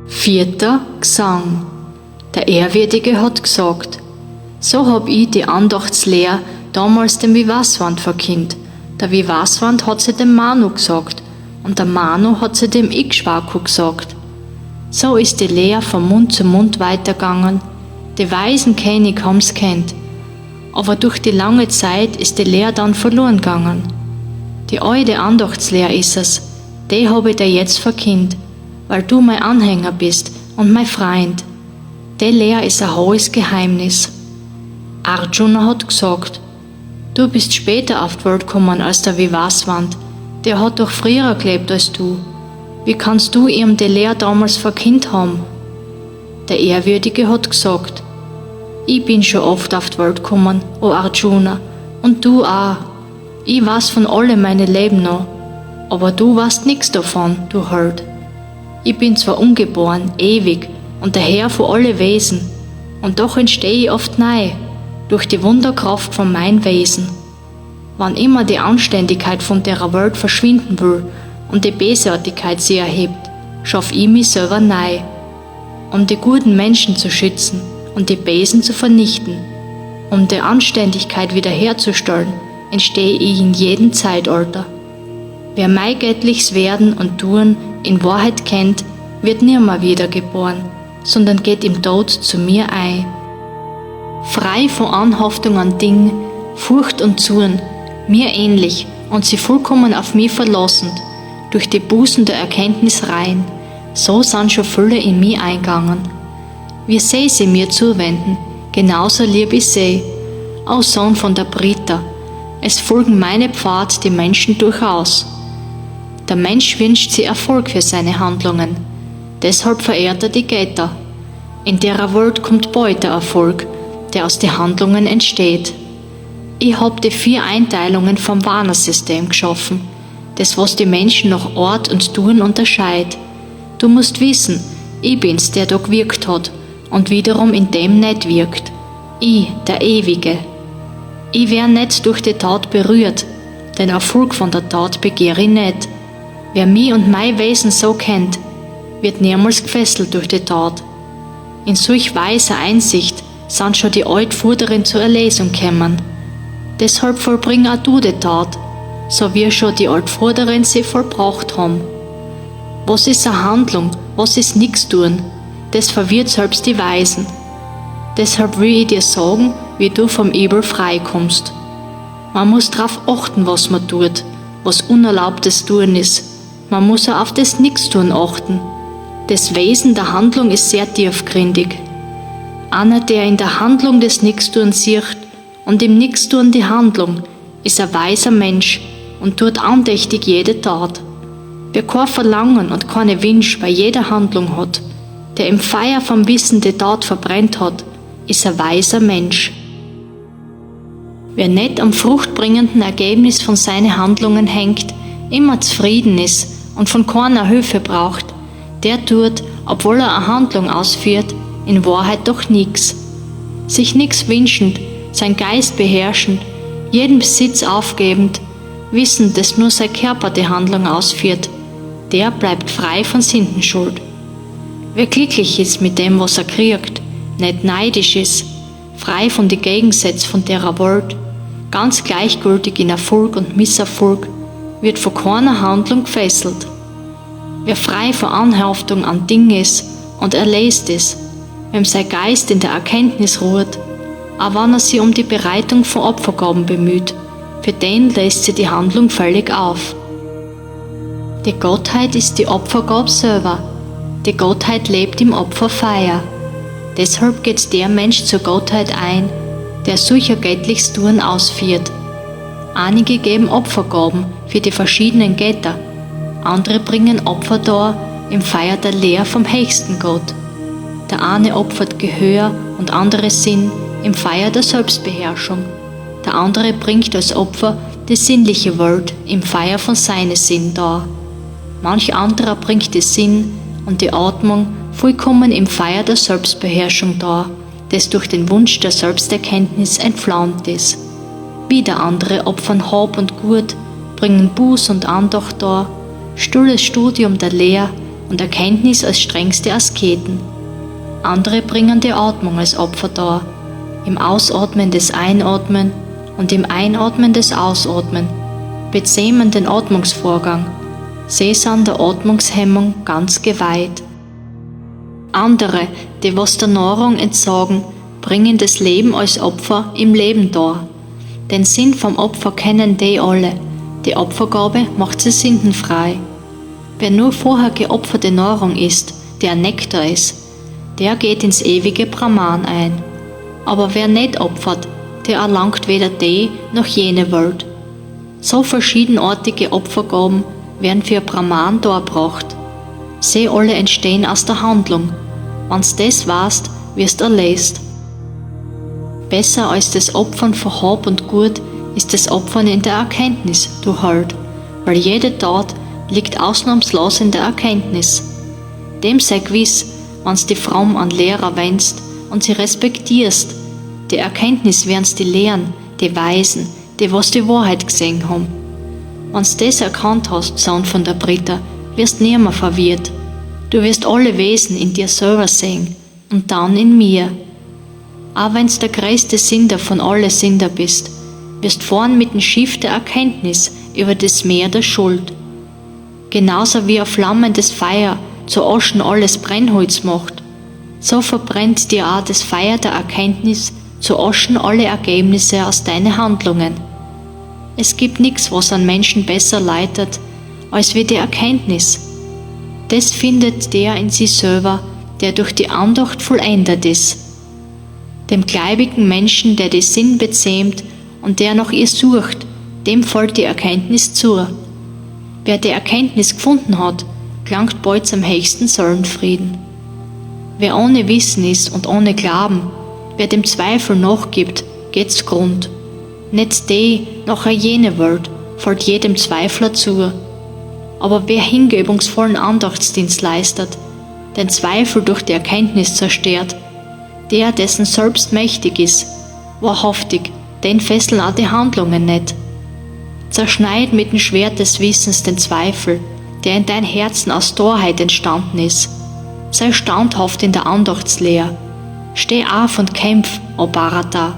Vierter Gesang. Der Ehrwürdige hat gesagt: So hab ich die Andachtslehr damals dem Vivasvant verkündet. Der Vivasvant hat sie dem Manu gesagt und der Manu hat sie dem Ikshvaku gesagt. So ist die Lehr von Mund zu Mund weitergegangen. Die weisen König haben's kennt, aber durch die lange Zeit ist die Lehr dann verloren gegangen. Die alte Andachtslehr ist es, die habe ich dir jetzt verkündet, weil du mein Anhänger bist und mein Freund. Die Lehr ist ein hohes Geheimnis. Arjuna hat gesagt: Du bist später auf die Welt gekommen als der Vivasvant, der hat doch früher gelebt als du. Wie kannst du ihm die Lehr damals verkündet haben? Der Ehrwürdige hat gesagt: Ich bin schon oft auf die Welt gekommen, o Arjuna, und du auch. Ich weiß von allem meine Leben noch, aber du weißt nichts davon, du Held. Ich bin zwar ungeboren, ewig und der Herr von alle Wesen, und doch entstehe ich oft neu, durch die Wunderkraft von mein Wesen. Wann immer die Anständigkeit von der Welt verschwinden will und die Bösartigkeit sie erhebt, schaff ich mich selber neu, um die guten Menschen zu schützen und die Bösen zu vernichten. Um die Anständigkeit wiederherzustellen, entstehe ich in jedem Zeitalter. Wer mein göttliches Werden und Tun in Wahrheit kennt, wird nimmer wiedergeboren, sondern geht im Tod zu mir ein. Frei von Anhaftung an Ding, Furcht und Zorn, mir ähnlich und sie vollkommen auf mich verlassend, durch die Busen der Erkenntnis rein, so sind schon viele in mich eingegangen. Wie sie mir zuwenden, genauso lieb ich sie, o Sohn von der Brita, es folgen meine Pfad die Menschen durchaus. Der Mensch wünscht sich Erfolg für seine Handlungen, deshalb verehrt er die Götter. In der Welt kommt bald der Erfolg, der aus den Handlungen entsteht. Ich hab die 4 Einteilungen vom Varna-System geschaffen, das was die Menschen nach Ort und Tun unterscheidet. Du musst wissen, ich bin's, der da gewirkt hat und wiederum in dem nicht wirkt. Ich, der Ewige. Ich wär nicht durch die Tat berührt, den Erfolg von der Tat begehre ich nicht. Wer mich und mein Wesen so kennt, wird niemals gefesselt durch die Tat. In solch weiser Einsicht sind schon die Altvorderen zur Erlesung gekommen. Deshalb vollbring auch du die Tat, so wie schon die Altvorderen sie vollbracht haben. Was ist eine Handlung, was ist nix tun? Das verwirrt selbst die Weisen. Deshalb will ich dir sagen, wie du vom Übel freikommst. Man muss darauf achten, was man tut, was unerlaubtes Tun ist. Man muss auch auf das Nichtstun achten. Das Wesen der Handlung ist sehr tiefgründig. Einer, der in der Handlung des Nichtstun sieht und im Nichtstun die Handlung, ist ein weiser Mensch und tut andächtig jede Tat. Wer kein Verlangen und keine Wünsche bei jeder Handlung hat, der im Feuer vom Wissen die Tat verbrennt hat, ist ein weiser Mensch. Wer nicht am fruchtbringenden Ergebnis von seinen Handlungen hängt, immer zufrieden ist und von keiner Hilfe braucht, der tut, obwohl er eine Handlung ausführt, in Wahrheit doch nichts. Sich nichts wünschend, sein Geist beherrschend, jeden Besitz aufgebend, wissend, dass nur sein Körper die Handlung ausführt, der bleibt frei von Sündenschuld. Wer glücklich ist mit dem, was er kriegt, nicht neidisch ist, frei von den Gegensätzen von der Welt, ganz gleichgültig in Erfolg und Misserfolg, wird von keiner Handlung gefesselt. Wer frei von Anhaftung an Dinge ist und erlöst ist, wem sein Geist in der Erkenntnis ruht, auch wenn er sich um die Bereitung von Opfergaben bemüht, für den lässt sie die Handlung völlig auf. Die Gottheit ist die Opfergabe selber. Die Gottheit lebt im Opferfeuer. Deshalb geht der Mensch zur Gottheit ein, der solcher göttliches Tun ausführt. Einige geben Opfergaben für die verschiedenen Götter, andere bringen Opfer dar im Feuer der Lehr vom höchsten Gott. Der eine opfert Gehör und andere Sinn im Feuer der Selbstbeherrschung. Der andere bringt als Opfer die sinnliche Welt im Feuer von seinem Sinn dar. Manch anderer bringt die Sinn und die Atmung vollkommen im Feuer der Selbstbeherrschung dar, das durch den Wunsch der Selbsterkenntnis entflammt ist. Wieder andere opfern Hab und Gut, bringen Buß und Andacht dar, stilles Studium der Lehr und Erkenntnis als strengste Asketen. Andere bringen die Atmung als Opfer dar, im Ausatmen das Einatmen und im Einatmen das Ausatmen, bezähmen den Atmungsvorgang. Sie sind der Atmungshemmung ganz geweiht. Andere, die was der Nahrung entsagen, bringen das Leben als Opfer im Leben dar. Den Sinn vom Opfer kennen die alle. Die Opfergabe macht sie sündenfrei. Wer nur vorher geopferte Nahrung isst, die ein Nektar ist, der geht ins ewige Brahman ein. Aber wer nicht opfert, der erlangt weder die noch jene Welt. So verschiedenartige Opfergaben werden für Brahman dargebracht. Sie alle entstehen aus der Handlung. Wenn's das weißt, wirst erlöst. Besser als das Opfern von Hab und Gut ist das Opfern in der Erkenntnis, du Held, weil jede Tat liegt ausnahmslos in der Erkenntnis. Dem sei gewiss, wenn's die fromm an Lehrer wennst und sie respektierst. Die Erkenntnis werden's die Lehren, die Weisen, die was die Wahrheit gesehen haben. Wenn's das erkannt hast, Sohn von der Britta, wirst nimmer verwirrt. Du wirst alle Wesen in dir selber sehen und dann in mir. Auch wenn's der größte Sünder von alle Sünder bist, wirst fahren mit dem Schiff der Erkenntnis über das Meer der Schuld. Genauso wie ein flammendes Feuer zu Aschen alles Brennholz macht, so verbrennt dir auch das Feuer der Erkenntnis zu Aschen alle Ergebnisse aus deinen Handlungen. Es gibt nichts, was einen Menschen besser leitet, als wie die Erkenntnis. Das findet der in sich selber, der durch die Andacht vollendet ist. Dem gläubigen Menschen, der die Sinn bezähmt und der nach ihr sucht, dem fällt die Erkenntnis zu. Wer die Erkenntnis gefunden hat, gelangt bald zum höchsten Seelenfrieden. Wer ohne Wissen ist und ohne Glauben, wer dem Zweifel nachgibt, geht zugrund. Nicht die, nachher jene Welt, fällt jedem Zweifler zu. Aber wer hingebungsvollen Andachtsdienst leistet, den Zweifel durch die Erkenntnis zerstört, der, dessen selbst mächtig ist, wahrhaftig, den fesseln auch die Handlungen nicht. Zerschneid mit dem Schwert des Wissens den Zweifel, der in dein Herzen aus Torheit entstanden ist. Sei standhaft in der Andachtslehre. Steh auf und kämpf, o Bharata,